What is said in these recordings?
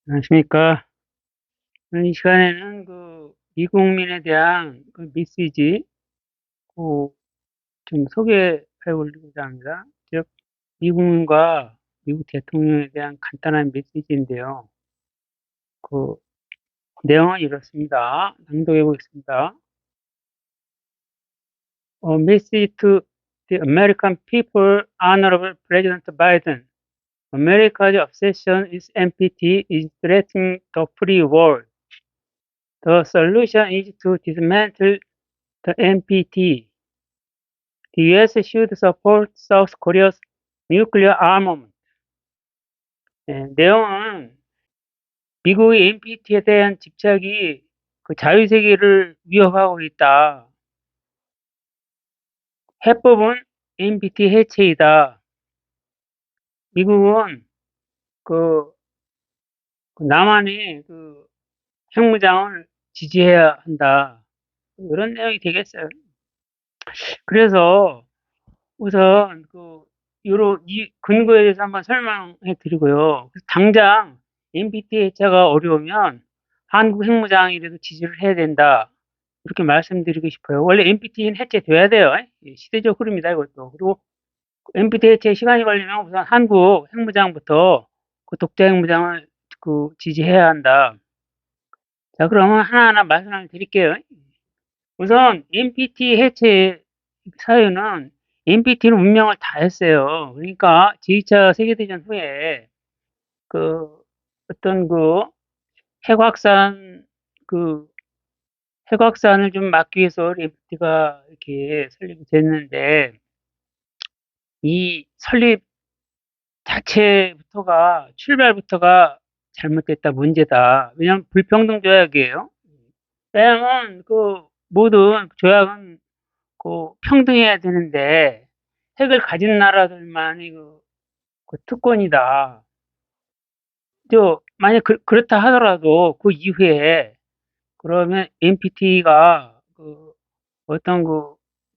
안녕하십니까. 이 시간에는 미국민에 대한 메시지, 그, 좀 소개해 보려고 합니다. 즉, 미국민과 미국 대통령에 대한 간단한 메시지인데요. 그, 내용은 이렇습니다. 낭독해 보겠습니다. A message to the American people, Honorable President Biden. America's obsession with NPT is threatening the free world. The solution is to dismantle the NPT. The US should support South Korea's nuclear armament. 내용은 미국의 NPT에 대한 집착이 자유세계를 위협하고 있다. 해법은 NPT 해체이다. 미국은 그 남한의 핵무장을 지지해야 한다. 이런 내용이 되겠어요. 그래서 우선 이 근거에 대해서 한번 설명해 드리고요. 당장 NPT 해체가 어려우면 한국 핵무장이라도 지지를 해야 된다. 이렇게 말씀드리고 싶어요. 원래 NPT는 해체돼야 돼요. 시대적 흐름이다, 이것도. 그리고 NPT 해체 시간이 걸리면 우선 한국 핵무장부터 독자 핵무장을 지지해야 한다. 자, 그러면 하나하나 말씀을 드릴게요. 우선 NPT 해체 사유는 NPT는 운명을 다 했어요. 그러니까 제2차 세계대전 후에 어떤 핵확산 그 핵확산을 좀 막기 위해서 NPT가 이렇게 설립이 됐는데 이 설립 자체부터가 출발부터가 잘못됐다, 문제다. 왜냐하면 불평등 조약이에요. 왜냐하면 모든 조약은 평등해야 되는데 핵을 가진 나라들만이 특권이다. 만약 그렇다 하더라도 그 이후에 그러면 NPT가 어떤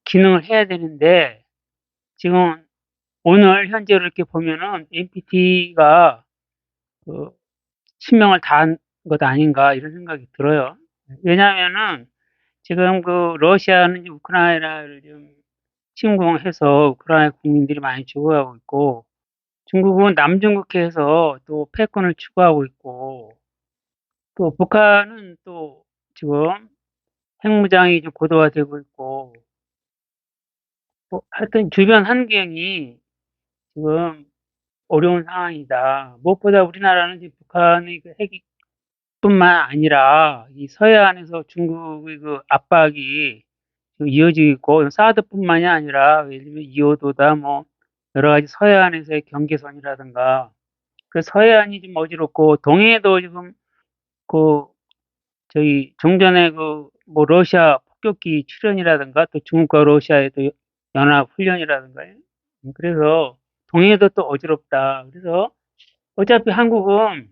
기능을 해야 되는데 지금 오늘 현재로 이렇게 보면은 NPT가 신명을 다한 것 아닌가 이런 생각이 들어요. 왜냐하면은 지금 러시아는 우크라이나를 좀 침공해서 우크라이나 국민들이 많이 죽어가고 있고 중국은 남중국해에서 또 패권을 추구하고 있고 또 북한은 또 지금 핵무장이 좀 고도화되고 있고 하여튼 주변 환경이 지금 어려운 상황이다. 무엇보다 우리나라는 지금 북한의 핵뿐만 아니라 이 서해안에서 중국의 압박이 이어지고 있고 사드뿐만이 아니라 예를 들면 2호도다 뭐 여러 가지 서해안에서의 경계선이라든가 서해안이 좀 어지럽고 동해도 지금 그 종전에 뭐 러시아 폭격기 출현이라든가 또 중국과 러시아의 또 연합 훈련이라든가 그래서 동해도 또 어지럽다. 그래서 어차피 한국은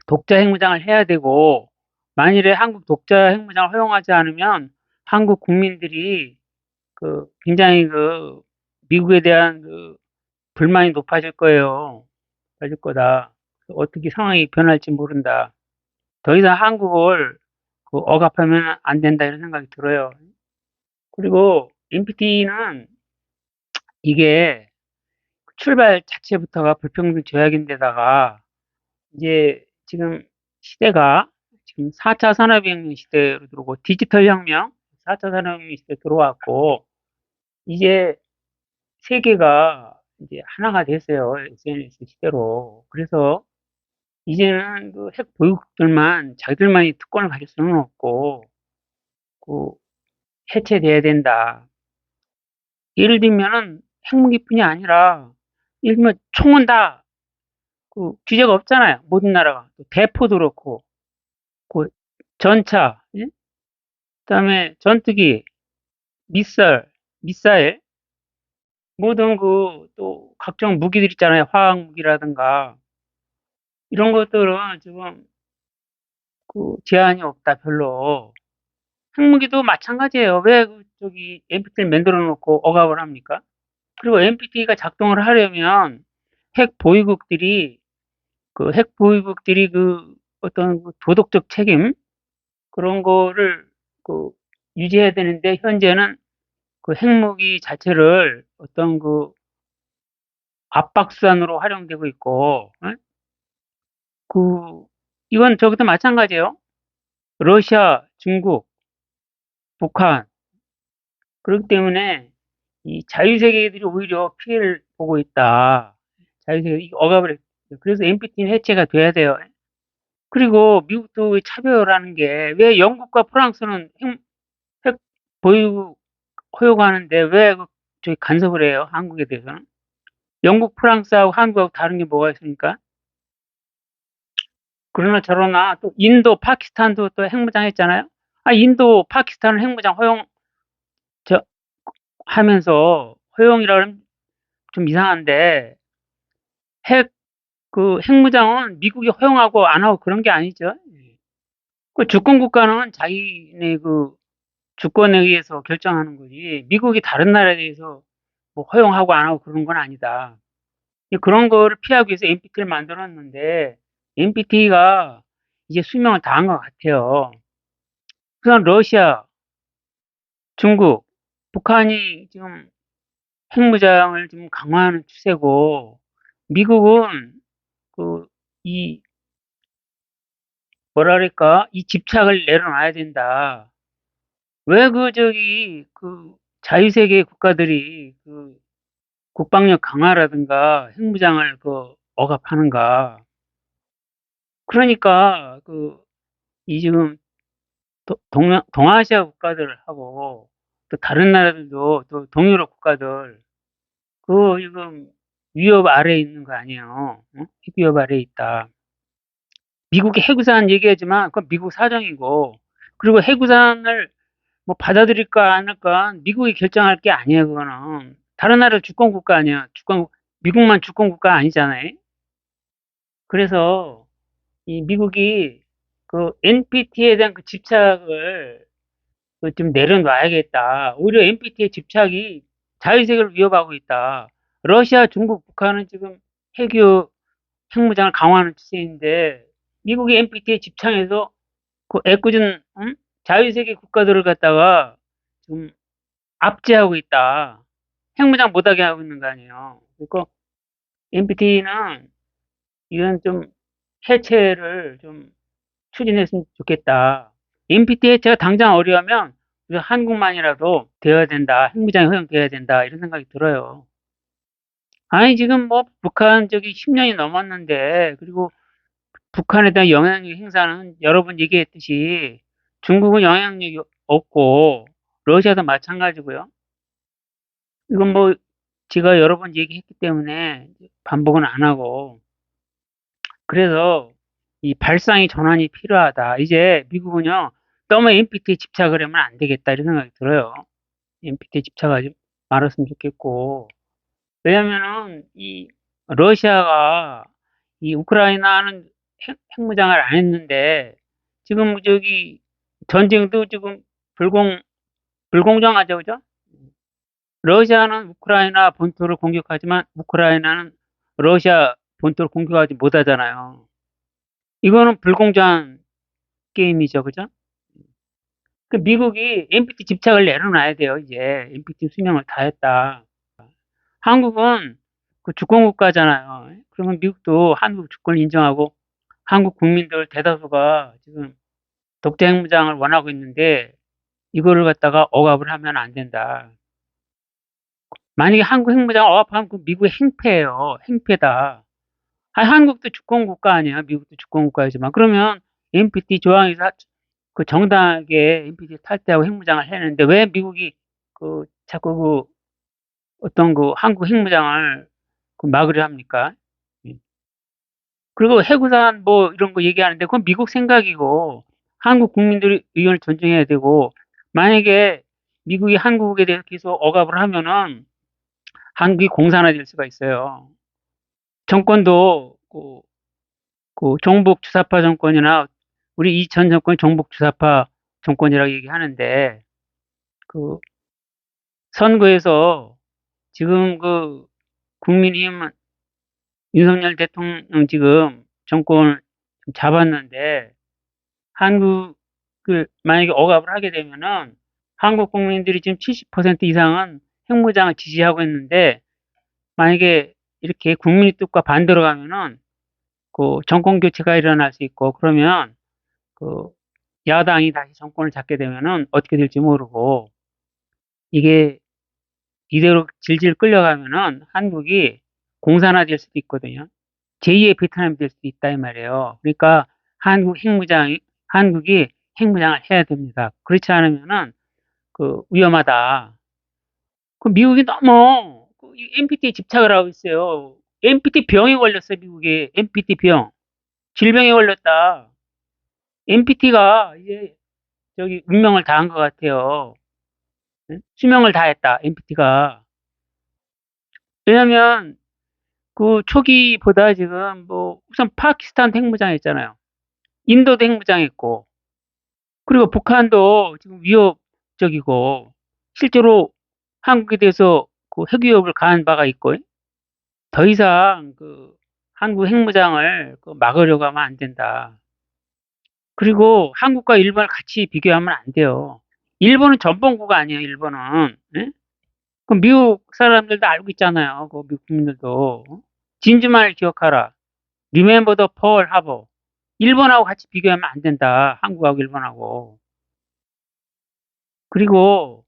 독자 핵무장을 해야 되고 만일에 한국 독자 핵무장을 허용하지 않으면 한국 국민들이 굉장히 미국에 대한 불만이 높아질 거예요. 높아질 거다. 어떻게 상황이 변할지 모른다. 더 이상 한국을 억압하면 안 된다 이런 생각이 들어요. 그리고 NPT는 이게 출발 자체부터가 불평등 조약인데다가 이제 지금 시대가 지금 4차 산업혁명 시대로 들어오고 디지털 혁명, 4차 산업혁명 시대 들어왔고 이제 세계가 이제 하나가 됐어요. SNS 시대로. 그래서 이제는 핵 보유국들만 자기들만이 특권을 가질 수는 없고 그 해체돼야 된다. 예를 들면은 핵무기뿐이 아니라 예를 들면 총은 다 규제가 없잖아요. 모든 나라가. 대포도 그렇고 그 전차, 예? 그다음에 전투기, 미사일 모든 또 각종 무기들 있잖아요. 화학 무기라든가 이런 것들은 지금 제한이 없다 별로. 핵무기도 마찬가지예요. 왜 NPT를 만들어 놓고 억압을 합니까? 그리고 NPT가 작동을 하려면 핵 보유국들이 그 핵 보유국들이 그 어떤 그 도덕적 책임 그런 거를 그 유지해야 되는데 현재는 그 핵무기 자체를 어떤 그 압박수단으로 활용되고 있고, 어? 그 이건 저기도 마찬가지예요. 러시아, 중국, 북한 그렇기 때문에 이 자유세계들이 오히려 피해를 보고 있다. 자유세계 이 억압을 그래서 NPT는 해체가 돼야 돼요. 그리고 미국도 차별하는 게 왜 영국과 프랑스는 핵 보유 허용하는데 왜 저기 간섭을 해요? 한국에 대해서는. 영국, 프랑스하고 한국하고 다른 게 뭐가 있습니까? 그러나 저러나 또 인도, 파키스탄도 또 핵무장 했잖아요. 아, 인도, 파키스탄은 핵무장 허용 저 하면서 허용이라 그러면 좀 이상한데 핵 핵무장은 미국이 허용하고 안 하고 그런 게 아니죠. 그 주권 국가는 자기네 그 주권에 의해서 결정하는 거지. 미국이 다른 나라에 대해서 뭐 허용하고 안 하고 그런 건 아니다. 그런 거를 피하기 위해서 NPT를 만들었는데 NPT가 이제 수명을 다한 것 같아요. 우선 러시아, 중국, 북한이 지금 핵무장을 좀 강화하는 추세고 미국은 그 이 뭐랄까 이 집착을 내려놔야 된다. 왜 저기 자유세계 국가들이 국방력 강화라든가 핵무장을 억압하는가? 그러니까 이 지금 동아시아 국가들하고 또 다른 나라들도 또 동유럽 국가들 지금 위협 아래에 있는 거 아니에요? 응? 핵 위협 아래에 있다. 미국이 해구산 얘기하지만 그건 미국 사정이고 그리고 해구산을 뭐 받아들일까 안 할까 미국이 결정할 게 아니에요. 그거는 다른 나라 주권 국가 아니야. 미국만 주권 국가 아니잖아요. 그래서 이 미국이 NPT에 대한 집착을 좀 내려놔야겠다. 오히려 NPT의 집착이 자유세계를 위협하고 있다. 러시아, 중국, 북한은 지금 핵유, 핵무장을 강화하는 추세인데 미국이 NPT에 집착해서 애꿎은 자유세계 국가들을 갖다가 지금 압제하고 있다. 핵무장 못하게 하고 있는 거 아니에요. 그러니까 NPT는 이건 좀 해체를 좀 추진했으면 좋겠다. NPT 해체가 당장 어려우면 우리 한국만이라도 되어야 된다. 핵무장이 허용되어야 된다. 이런 생각이 들어요. 아니 지금 뭐 북한 저기 10년이 넘었는데 그리고 북한에 대한 영향력 행사는 여러 번 얘기했듯이 중국은 영향력이 없고 러시아도 마찬가지고요. 이건 뭐 제가 여러 번 얘기했기 때문에 반복은 안 하고 그래서 이 발상의 전환이 필요하다. 이제 미국은요 너무 NPT에 집착을 하면 안 되겠다 이런 생각이 들어요. NPT에 집착하지 말았으면 좋겠고 왜냐면은 이 러시아가 이 우크라이나는 핵무장을 안 했는데 지금 저기 전쟁도 지금 불공정하죠, 그죠? 러시아는 우크라이나 본토를 공격하지만 우크라이나는 러시아 본토를 공격하지 못하잖아요. 이거는 불공정한 게임이죠, 그죠? 미국이 NPT 집착을 내려놔야 돼요, 이제. NPT 수명을 다했다. 한국은 주권 국가잖아요. 그러면 미국도 한국 주권을 인정하고 한국 국민들 대다수가 지금 독재 핵무장을 원하고 있는데 이거를 갖다가 억압을 하면 안 된다. 만약에 한국 핵무장을 억압하면 그 미국의 행패예요. 행패다. 아니, 한국도 주권 국가 아니야. 미국도 주권 국가이지만 그러면 NPT 조항에서 정당하게 NPT 탈퇴하고 핵무장을 했는데 왜 미국이 자꾸 어떤 한국 핵무장을 막으려 합니까? 예. 그리고 해구산 뭐 이런 거 얘기하는데 그건 미국 생각이고 한국 국민들의 의견을 존중해야 되고 만약에 미국이 한국에 대해서 계속 억압을 하면은 한국이 공산화될 수가 있어요. 정권도 종북 주사파 정권이나 우리 이전 정권이 종북 주사파 정권이라고 얘기하는데 그 선거에서 지금 국민의힘 윤석열 대통령 지금 정권을 좀 잡았는데 한국을 만약에 억압을 하게 되면은 한국 국민들이 지금 70% 이상은 핵무장을 지지하고 있는데 만약에 이렇게 국민의 뜻과 반대로 가면은 그 정권 교체가 일어날 수 있고 그러면 그 야당이 다시 정권을 잡게 되면은 어떻게 될지 모르고 이게 이대로 질질 끌려가면은 한국이 공산화될 수도 있거든요. 제2의 베트남이 될 수도 있다 이 말이에요. 그러니까 한국이 핵무장을 해야 됩니다. 그렇지 않으면은 그 위험하다. 그 미국이 너무 그 NPT에 집착을 하고 있어요. NPT 병에 걸렸어 미국이. NPT 병. 질병에 걸렸다. NPT가 이제 저기 운명을 다한 것 같아요. 응? 수명을 다했다. NPT가. 왜냐면 그 초기보다 지금 뭐 우선 파키스탄 핵무장했잖아요. 인도도 핵무장했고 그리고 북한도 지금 위협적이고 실제로 한국에 대해서 그 핵위협을 가한 바가 있고 더 이상 그 한국 핵무장을 그 막으려고 하면 안 된다. 그리고 한국과 일본을 같이 비교하면 안 돼요. 일본은 전범국가 아니에요, 일본은. 예? 그 미국 사람들도 알고 있잖아요. 그 미국 국민들도. 진주만을 기억하라. Remember the Pearl Harbor. 일본하고 같이 비교하면 안 된다. 한국하고 일본하고. 그리고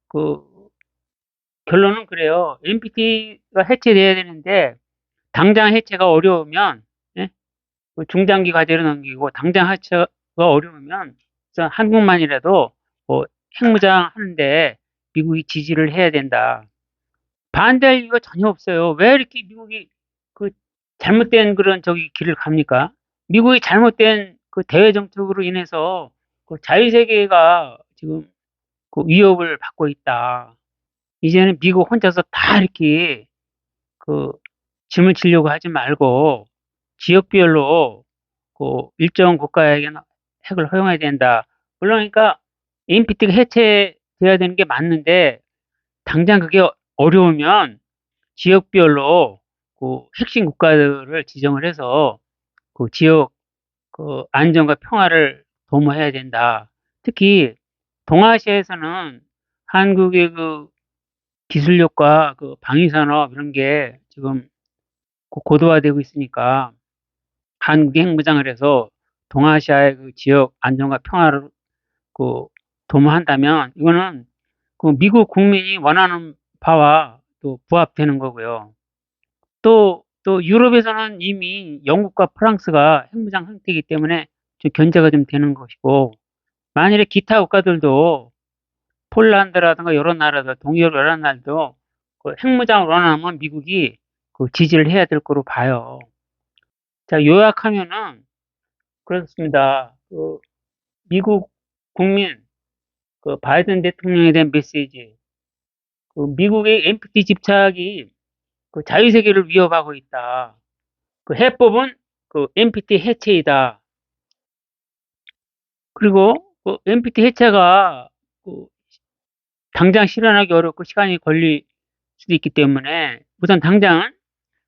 그 결론은 그래요. NPT가 해체돼야 되는데 당장 해체가 어려우면 예? 그 중장기 과제로 넘기고 당장 해체가 어려우면 한국만이라도 뭐 핵무장 하는데 미국이 지지를 해야 된다. 반대할 이유가 전혀 없어요. 왜 이렇게 미국이 그 잘못된 그런 저기 길을 갑니까? 미국이 잘못된 그 대외 정책으로 인해서 그 자유세계가 지금 그 위협을 받고 있다. 이제는 미국 혼자서 다 이렇게 그 짐을 지려고 하지 말고 지역별로 그 일정 국가에게는 핵을 허용해야 된다. 물론 그러니까 NPT가 해체돼야 되는 게 맞는데 당장 그게 어려우면 지역별로 그 핵심 국가들을 지정을 해서 그 지역 그 안정과 평화를 도모해야 된다. 특히 동아시아에서는 한국의 그 기술력과 그 방위산업 이런 게 지금 고도화되고 있으니까 한국이 핵무장을 해서 동아시아의 그 지역 안정과 평화를 그 도모한다면 이거는 그 미국 국민이 원하는 바와 또 부합되는 거고요. 또 유럽에서는 이미 영국과 프랑스가 핵무장 상태이기 때문에 좀 견제가 좀 되는 것이고 만일에 기타 국가들도 폴란드라든가 여러 나라들, 동유럽 여러 나라도 그 핵무장을 원하면 미국이 그 지지를 해야 될 거로 봐요. 자, 요약하면은 그렇습니다. 그 미국 국민, 그 바이든 대통령에 대한 메시지, 그 미국의 NPT 집착이 그 자유세계를 위협하고 있다. 그 해법은 그 NPT 해체이다. 그리고 그 NPT 해체가 그 당장 실현하기 어렵고 시간이 걸릴 수도 있기 때문에 우선 당장은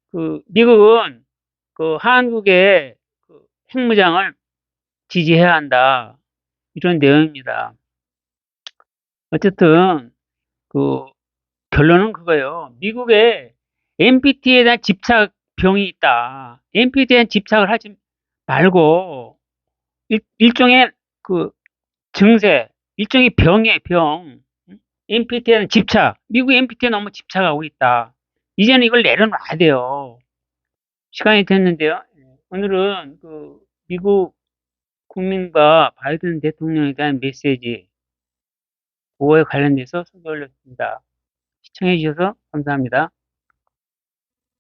그 미국은 그 한국의 그 핵무장을 지지해야 한다. 이런 내용입니다. 어쨌든 그 결론은 그거예요. 미국의 NPT에 대한 집착병이 있다. NPT에 대한 집착을 하지 말고 일종의 그 증세, 일종의 병이에요, 병. NPT에 대한 집착. 미국 NPT에 너무 집착하고 있다. 이제는 이걸 내려놔야 돼요. 시간이 됐는데요. 오늘은 그 미국 국민과 바이든 대통령에 대한 메시지, 그거에 관련돼서 소개 올렸습니다. 시청해 주셔서 감사합니다.